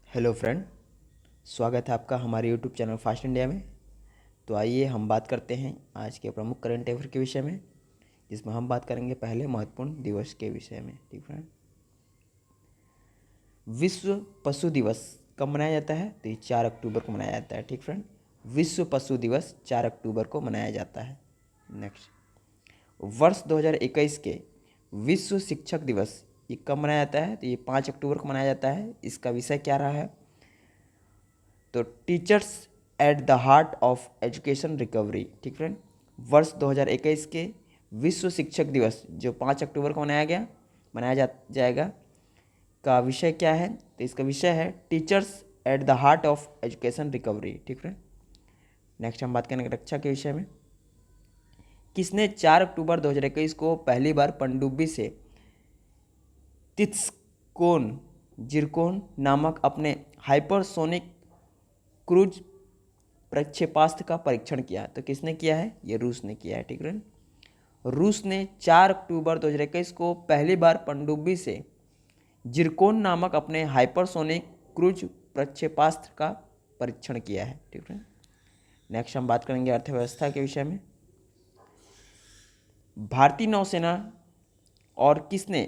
Hello friend, स्वागत है आपका हमारे यूट्यूब चैनल फास्ट इंडिया में। तो आइए हम बात करते हैं आज के प्रमुख करंट अफेयर के विषय में, जिसमें हम बात करेंगे पहले महत्वपूर्ण दिवस के विषय में। ठीक फ्रेंड, विश्व पशु दिवस कब मनाया जाता है? तो ये 4 अक्टूबर को मनाया जाता है। ठीक फ्रेंड, विश्व पशु दिवस 4 अक्टूबर को मनाया जाता है। नेक्स्ट, वर्ष 2021 के विश्व शिक्षक दिवस ये कब मनाया जाता है? तो ये 5 अक्टूबर को मनाया जाता है। इसका विषय क्या रहा है? तो teachers at the heart of education recovery. ठीक फ्रेंड, वर्ष 2021 के विश्व शिक्षक दिवस जो 5 अक्टूबर को मनाया जाएगा का विषय क्या है? तो इसका विषय है teachers at the heart of education recovery. ठीक फ्रेंड, नेक्स्ट हम बात करेंगे रक्षा के विषय में। किसने 4 अक्टूबर 2021 को पहली बार पनडुब्बी से तित्सकोन जिरकोन नामक अपने हाइपरसोनिक क्रूज प्रक्षेपास्त्र का परीक्षण किया? तो किसने किया है? ये रूस ने किया है। ठीक है, रूस ने 4 अक्टूबर 2021 को पहली बार पनडुब्बी से जिरकोन नामक अपने हाइपरसोनिक क्रूज प्रक्षेपास्त्र का परीक्षण किया है। ठीक है, नेक्स्ट हम बात करेंगे अर्थव्यवस्था के विषय में। भारतीय नौसेना और किसने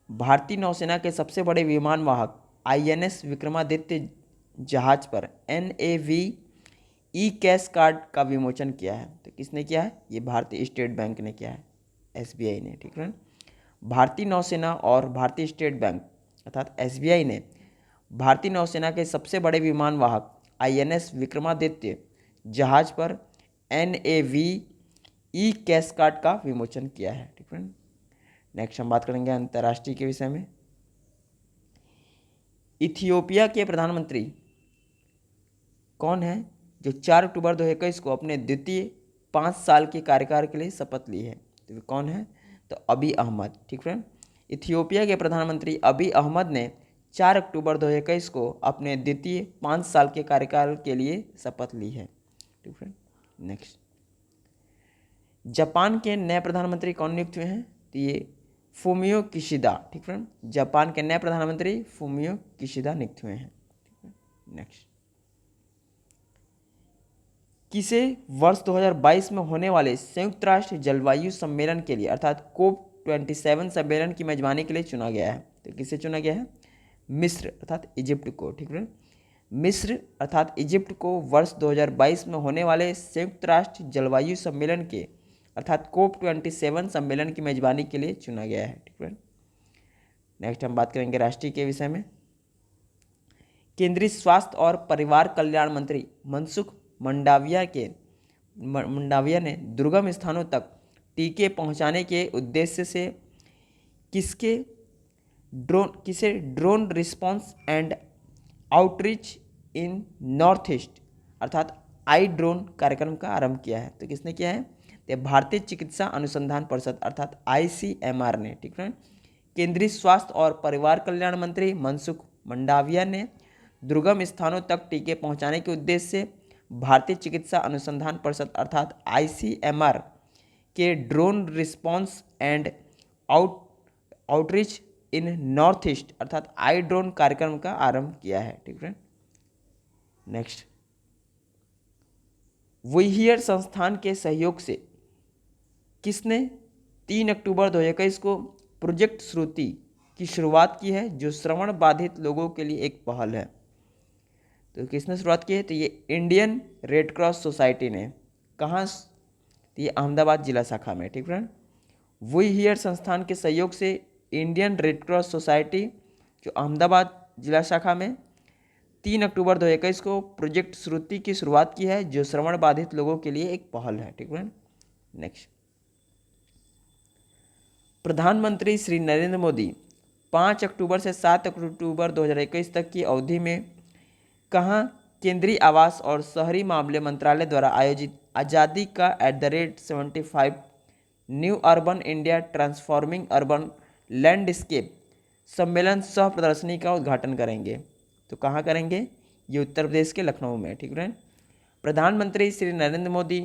भारतीय नौसेना के सबसे बड़े विमान वाहक INS विक्रमादित्य जहाज पर NAV ई कैश कार्ड का विमोचन किया है? तो किसने किया है? ये भारतीय स्टेट बैंक ने किया है, SBI ने। ठीक है, भारतीय नौसेना और भारतीय स्टेट बैंक अर्थात SBI ने भारतीय नौसेना के सबसे बड़े विमान वाहक INS विक्रमादित्य जहाज पर NAV ई कैश कार्ड का विमोचन किया है। ठीक है, नेक्स्ट हम बात करेंगे अंतर्राष्ट्रीय के विषय में। इथियोपिया के प्रधानमंत्री कौन है जो 4 अक्टूबर 2021 को अपने द्वितीय 5 साल के कार्यकाल के लिए शपथ ली है? तो वे कौन है? तो अबी अहमद। ठीक है, इथियोपिया के प्रधानमंत्री अबी अहमद ने 4 अक्टूबर 2021 को अपने द्वितीय 5 साल के कार्यकाल के लिए शपथ ली है। ठीक है, नेक्स्ट, जापान के नए प्रधानमंत्री कौन नियुक्त हुए हैं? तो ये फूमियो किशिदा। ठीक है, जापान के नए प्रधानमंत्री फूमियो किशिदा नियुक्त हुए हैं। नेक्स्ट, किसे वर्ष 2022 में होने वाले संयुक्त राष्ट्र जलवायु सम्मेलन के लिए अर्थात COP27 सम्मेलन की मेजबानी के लिए चुना गया है? तो किसे चुना गया है? मिस्र अर्थात इजिप्ट को। ठीक है, मिस्र अर्थात इजिप्ट को वर्ष 2022 में होने वाले संयुक्त राष्ट्र जलवायु सम्मेलन के अर्थात COP27 सम्मेलन की मेजबानी के लिए चुना गया है। ठीक है, नेक्स्ट हम बात करेंगे राष्ट्रीय के विषय में। केंद्रीय स्वास्थ्य और परिवार कल्याण मंत्री मनसुख मंडाविया ने दुर्गम स्थानों तक टीके पहुंचाने के उद्देश्य से किसे drone response and outreach in north east अर्थात आई ड्रोन कार्यक्रम का आरंभ किया है? तो किसने किया है? तो भारतीय चिकित्सा अनुसंधान परिषद अर्थात ICMR ने। ठीक है, केंद्रीय स्वास्थ्य और परिवार कल्याण मंत्री मनसुख मंडाविया ने दुर्गम स्थानों तक टीके पहुंचाने के उद्देश्य से भारतीय चिकित्सा अनुसंधान परिषद अर्थात ICMR के drone response and outreach in north east अर्थात आई ड्रोन कार्यक्रम का आरंभ किया है। ठीक है, नेक्स्ट, वुहियर संस्थान के सहयोग से किसने 3 अक्टूबर 2021 को प्रोजेक्ट श्रुति की शुरुआत की है, जो श्रवण बाधित लोगों के लिए एक पहल है? तो किसने शुरुआत की है? तो ये इंडियन रेड क्रॉस सोसाइटी ने। कहाँ? तो ये अहमदाबाद जिला शाखा में। ठीक है, वी हियर संस्थान के सहयोग से इंडियन रेड क्रॉस सोसाइटी जो अहमदाबाद जिला शाखा में 3 अक्टूबर 2021 को प्रोजेक्ट श्रुति की शुरुआत की है, जो श्रवण बाधित लोगों के लिए एक पहल है। ठीक है, नेक्स्ट, प्रधानमंत्री श्री नरेंद्र मोदी 5 अक्टूबर से 7 अक्टूबर 2021 तक की अवधि में कहाँ केंद्रीय आवास और शहरी मामले मंत्रालय द्वारा आयोजित आज़ादी का @ 75 new urban India transforming urban landscape सम्मेलन सह प्रदर्शनी का उद्घाटन करेंगे? तो कहाँ करेंगे? ये उत्तर प्रदेश के लखनऊ में। ठीक है, प्रधानमंत्री श्री नरेंद्र मोदी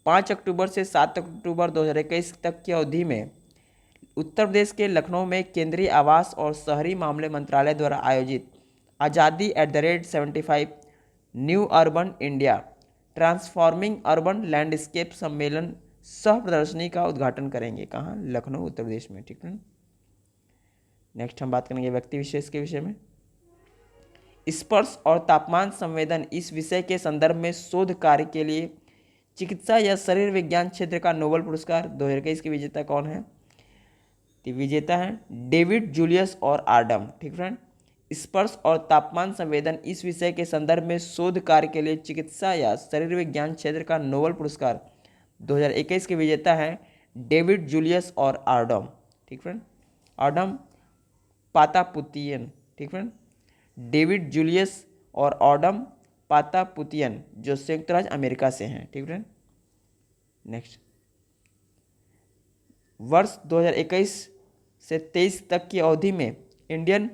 5 अक्टूबर से 7 अक्टूबर 2021 तक की अवधि में उत्तर प्रदेश के लखनऊ में केंद्रीय आवास और शहरी मामले मंत्रालय द्वारा आयोजित आज़ादी @75 new urban India transforming urban landscape सम्मेलन सह प्रदर्शनी का उद्घाटन करेंगे। कहाँ? लखनऊ उत्तर प्रदेश में। ठीक है। नेक्स्ट हम बात करेंगे व्यक्ति विशेष के विषय में। स्पर्श और तापमान संवेदन इस विषय के संदर्भ में शोध कार्य के लिए चिकित्सा या शरीर विज्ञान क्षेत्र का नोबेल पुरस्कार 2021 के विजेता कौन है? तो विजेता हैं डेविड जूलियस और आर्डम। ठीक फ्रेंड। स्पर्श और तापमान संवेदन इस विषय के संदर्भ में शोध कार्य के लिए चिकित्सा या शरीर विज्ञान क्षेत्र का नोबेल पुरस्कार 2021 के विजेता हैं डेविड जूलियस और आर्डम। ठीक फ्रेंड। आर्डम पातापुतियन। ठीक फ्रेंड। डेविड जूलियस और ऑडम पातापुतियन जो संयुक्त राज्य अमेरिका से हैं। ठीक फ्रेंड। नेक्स्ट, वर्ष 2021 से 23 तक की अवधि में इंडियन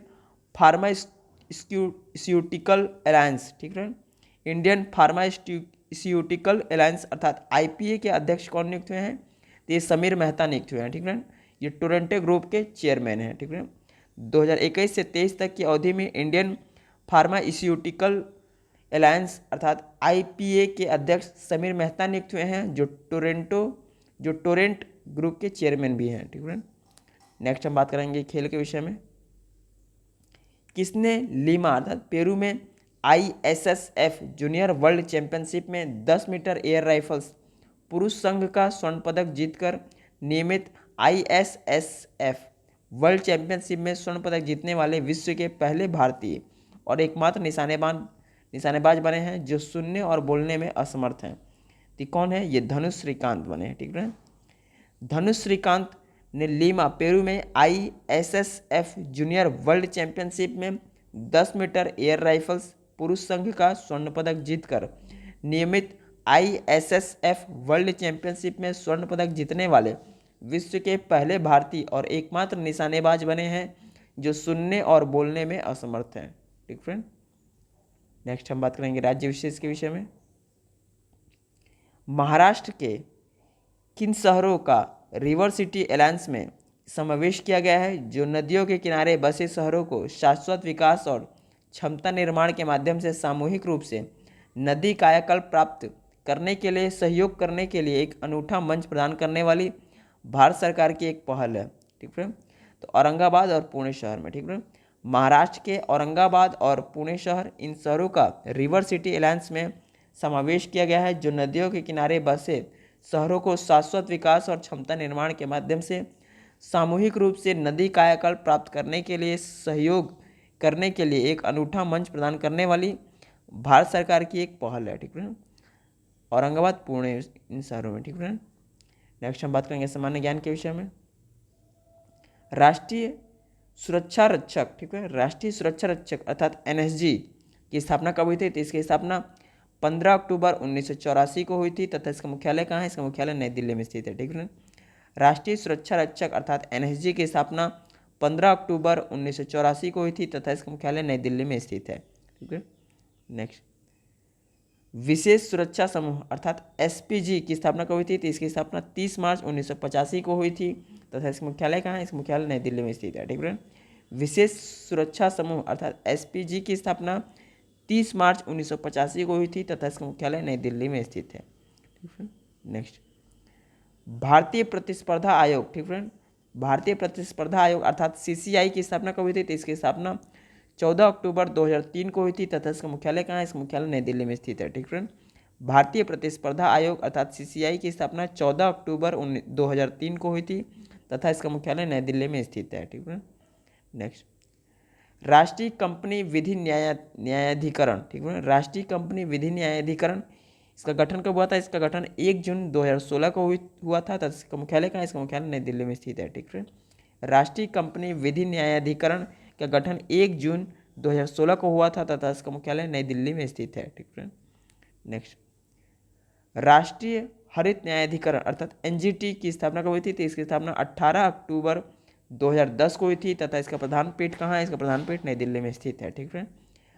फार्मास्यूटिकल अलायंस, ठीक है, इंडियन फार्मास्यूटिकल अलायंस अर्थात आईपीए के अध्यक्ष कौन नियुक्त हुए हैं? तो ये समीर मेहता नियुक्त हुए हैं। ठीक है। ये टोरंटो ग्रुप के चेयरमैन हैं। ठीक है। 2021 से 23 तक की अवधि में इंडियन फार्मास्यूटिकल अलायंस अर्थात आईपीए के अध्यक्ष समीर मेहता नियुक्त हुए हैं जो टोरेंट ग्रुप के चेयरमैन भी हैं। ठीक है। नेक्स्ट हम बात करेंगे खेल के विषय में। किसने लीमा अर्थात पेरू में ISSF जूनियर वर्ल्ड चैंपियनशिप में 10 मीटर एयर राइफल्स पुरुष संघ का स्वर्ण पदक जीतकर नियमित ISSF वर्ल्ड चैंपियनशिप में स्वर्ण पदक जीतने वाले विश्व के पहले भारतीय और एकमात्र निशानेबाज बने हैं जो सुनने और बोलने में असमर्थ हैं? तो कौन है? ये धनुष श्रीकांत बने हैं। ठीक है। धनुष श्रीकांत ने लीमा पेरू में ISSF जूनियर वर्ल्ड चैंपियनशिप में 10 मीटर एयर राइफल्स पुरुष संघ का स्वर्ण पदक जीतकर नियमित ISSF वर्ल्ड चैंपियनशिप में स्वर्ण पदक जीतने वाले विश्व के पहले भारतीय और एकमात्र निशानेबाज बने हैं जो सुनने और बोलने में असमर्थ हैं। ठीक फ्रेंड। नेक्स्ट हम बात करेंगे राज्य विशेष के विषय में। महाराष्ट्र के किन शहरों का रिवर सिटी अलायंस में समावेश किया गया है जो नदियों के किनारे बसे शहरों को शाश्वत विकास और क्षमता निर्माण के माध्यम से सामूहिक रूप से नदी कायाकल्प प्राप्त करने के लिए सहयोग करने के लिए एक अनूठा मंच प्रदान करने वाली भारत सरकार की एक पहल है? ठीक है। तो औरंगाबाद और पुणे शहर में। ठीक है। महाराष्ट्र के औरंगाबाद और पुणे शहर, इन शहरों का रिवर सिटी अलायंस में समावेश किया गया है जो नदियों के किनारे बसे शहरों को शाश्वत विकास और क्षमता निर्माण के माध्यम से सामूहिक रूप से नदी कायाकल्प प्राप्त करने के लिए सहयोग करने के लिए एक अनूठा मंच प्रदान करने वाली भारत सरकार की एक पहल है। ठीक है। औरंगाबाद, पुणे, इन शहरों में। ठीक है। नेक्स्ट हम बात करेंगे सामान्य ज्ञान के विषय में। राष्ट्रीय सुरक्षा रक्षक, ठीक है, राष्ट्रीय सुरक्षा रक्षक अर्थात NSG की स्थापना कब हुई थी? तो इसकी स्थापना 15 अक्टूबर 1984 को हुई थी तथा इसका मुख्यालय कहाँ है? इसका मुख्यालय नई दिल्ली में स्थित है। ठीक है। राष्ट्रीय सुरक्षा रक्षक अर्थात NSG की स्थापना 15 अक्टूबर 1984 को हुई थी तथा इसका मुख्यालय नई दिल्ली में स्थित है। ठीक है। नेक्स्ट, विशेष सुरक्षा समूह अर्थात SPG की स्थापना कब हुई थी? तो इसकी स्थापना 30 मार्च 1985 को हुई थी तथा इसका मुख्यालय कहाँ है? इसका मुख्यालय नई दिल्ली में स्थित है। ठीक है। विशेष सुरक्षा समूह अर्थात SPG की स्थापना 30 मार्च 1985 को हुई थी तथा इसका मुख्यालय नई दिल्ली में स्थित है। ठीक है। नेक्स्ट, भारतीय प्रतिस्पर्धा आयोग, ठीक है, भारतीय प्रतिस्पर्धा आयोग अर्थात CCI की स्थापना कब हुई थी? तो इसकी स्थापना 14 अक्टूबर 2003 को हुई थी तथा इसका मुख्यालय कहाँ है? इसका मुख्यालय नई दिल्ली में स्थित है। ठीक है। भारतीय प्रतिस्पर्धा आयोग अर्थात CCI की स्थापना 14 अक्टूबर 2003 को हुई थी तथा इसका मुख्यालय नई दिल्ली में स्थित है। ठीक है। नेक्स्ट, राष्ट्रीय कंपनी विधि न्यायाधिकरण, ठीक है, राष्ट्रीय कंपनी विधि न्यायाधिकरण, इसका गठन कब हुआ था? इसका गठन 1 जून 2016 को हुआ था तथा इसका मुख्यालय कहाँ है? इसका मुख्यालय नई दिल्ली में स्थित है। ठीक है। राष्ट्रीय कंपनी विधि न्यायाधिकरण का गठन 1 जून 2016 को हुआ था तथा इसका मुख्यालय नई दिल्ली में स्थित है। ठीक है। नेक्स्ट, राष्ट्रीय हरित न्यायाधिकरण अर्थात NGT की स्थापना कब हुई थी? तो इसकी स्थापना 18 अक्टूबर 2010 को हुई थी तथा इसका प्रधान पीठ कहाँ है? इसका प्रधान पीठ नई दिल्ली में स्थित है। ठीक है।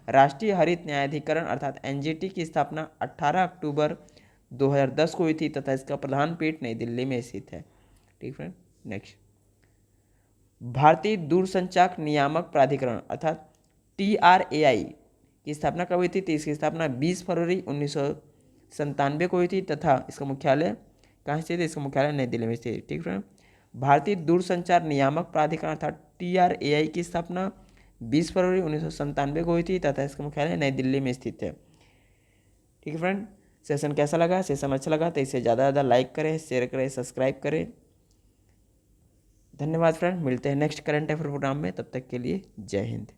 राष्ट्रीय हरित न्यायाधिकरण अर्थात NGT की स्थापना 18 अक्टूबर 2010 को हुई थी तथा इसका प्रधान पीठ नई दिल्ली में स्थित है। ठीक है। नेक्स्ट, भारतीय दूरसंचार नियामक प्राधिकरण अर्थात TRAI की स्थापना कब हुई थी? तो इसकी स्थापना 20 फरवरी 1997 को हुई थी तथा इसका मुख्यालय कहाँ स्थित है? इसका मुख्यालय नई दिल्ली में स्थित है। ठीक फ्रेंड। भारतीय दूरसंचार नियामक प्राधिकरण अर्थात TRAI की स्थापना 20 फरवरी 1997 को हुई थी तथा इसका मुख्यालय नई दिल्ली में स्थित है। ठीक है फ्रेंड। सेशन कैसा लगा? सेशन अच्छा लगा तो इसे ज़्यादा ज़्यादा लाइक करें, शेयर करें, सब्सक्राइब करें। धन्यवाद फ्रेंड। मिलते हैं नेक्स्ट करंट अफेयर प्रोग्राम में, तब तक के लिए जय हिंद।